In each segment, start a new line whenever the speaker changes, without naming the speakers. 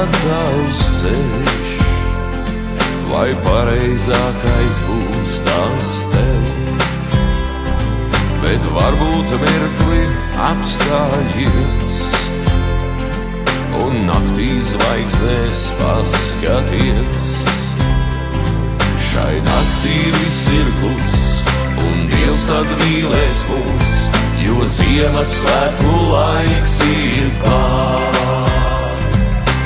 kad tavs ceļš, vai pareizākais būs tas tev. Bet varbūt mirkli apstājies un naktī zvaigznēs paskaties. Šai naktī viss ir kluss, un Dievs tad mīlēs mūs, jo Ziemassvētku laiks ir klāt.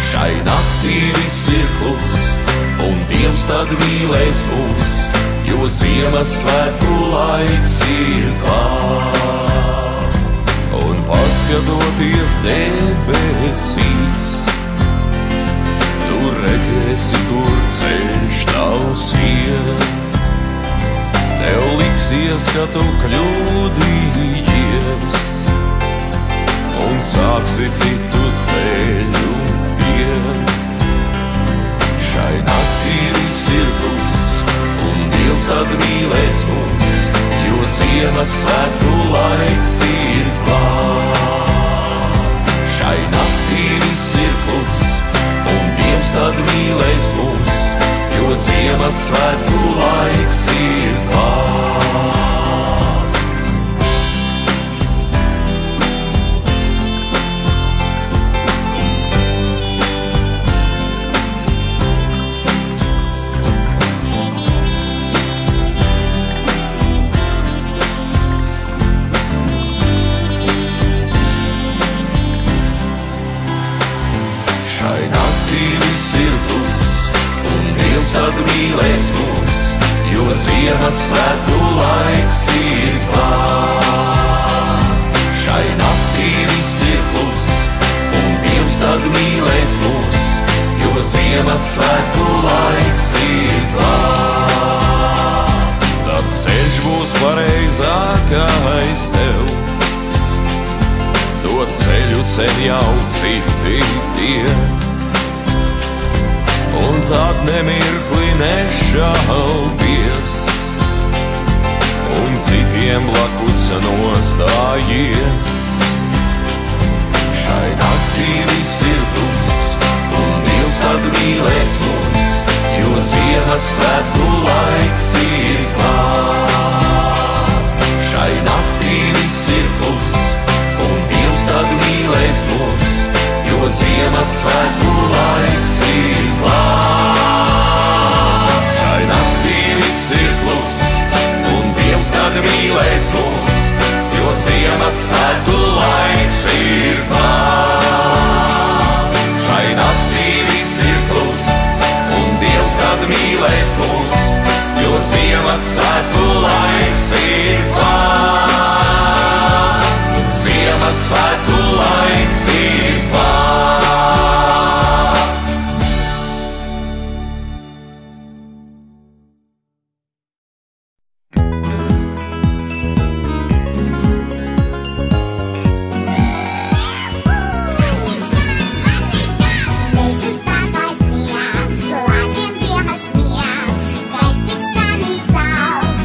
Šai naktī viss ir kluss, un Dievs tad mīlēs mūs, jo Ziemassvētku laiks ir klāt. Un paskatoties debesīs, tu redzēsi, kur ceļš tavs iet. Tev liksies, ka tu kļūdījies un sāksi citu ceļu iet. Šai naktī viss ir kluss, un Dievs tad mīlēs mūs, jo Ziemassvētku laiks ir klāt. Šai naktī viss ir kluss, un Dievs tad mīlēs mūs, jo Ziemassvētku laiks ir klāt. Šai naktī viss ir kluss, un Dievs tad mīlēs mūs, jo Ziemassvētku laiks ir klāt. Šai naktī viss ir kluss, un Dievs tad mīlēs mūs, jo Ziemassvētku laiks ir klāt. Tas ceļš būs pareizākais tev, to ceļu sen jau citi iet. Un tad nemirkli nešaubies, un citiem blakus nostājies. Šai naktī viss ir kluss, un Dievs tad mīlēs mūs, jo Ziemassvētku laiks ir klāt. Šai naktī viss ir kluss, un Dievs tad mīlēs mūs, jo Ziemassvētku laiks ir klāt. Šai naktī viss ir kluss, un Dievs tad mīlēs mūs, jo Ziemassvētku laiks ir klāt. Šai naktī viss ir kluss, un Dievs tad mīlēs mūs, jo Ziemassvētku laiks ir klāt. Ziemassvētku laiks ir klāt.
Bežus tākais sniegs, lāčiem ziemas miegs, gaistīgs skanīgs saules,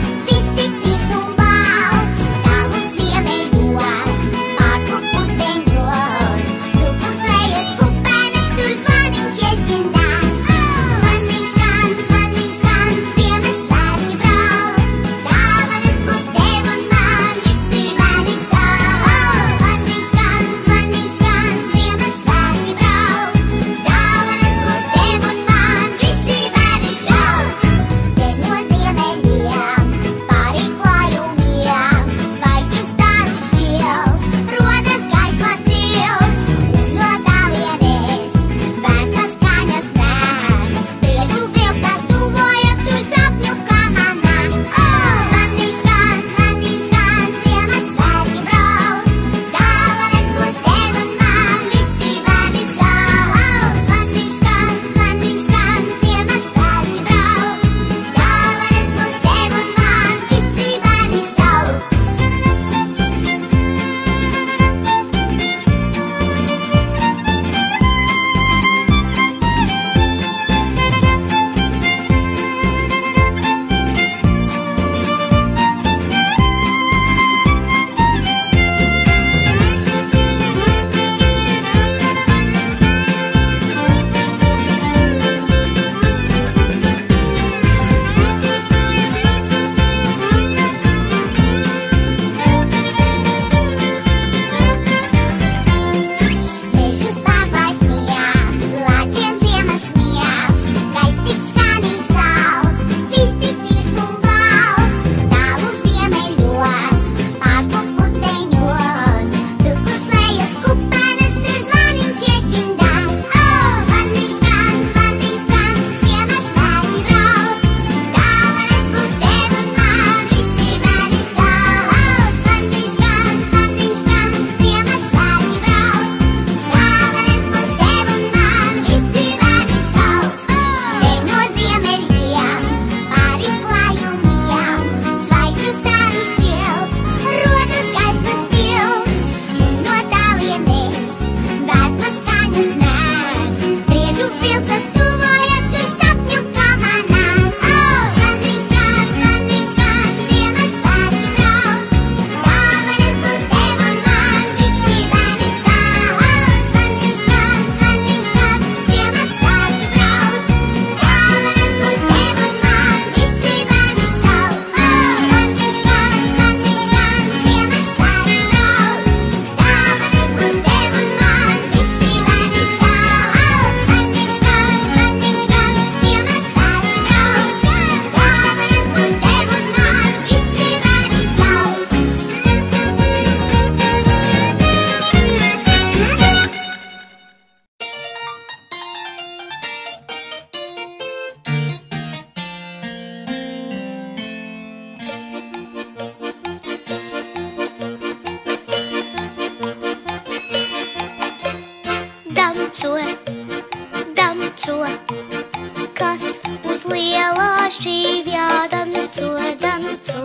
lielā šķīvjā danco, danco,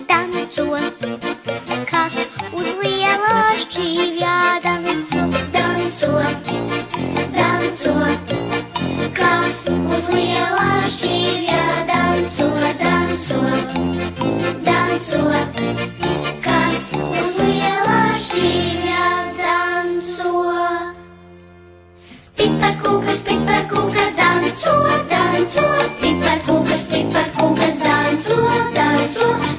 danco. Kas uz lielā šķīvjā danco, danco, danco. Kas uz lielā šķīvjā danco, danco, danco. Kas uz lielā šķīvjā danco. Piparkūkas, danco, danco. Piparkūkas, danco, danco.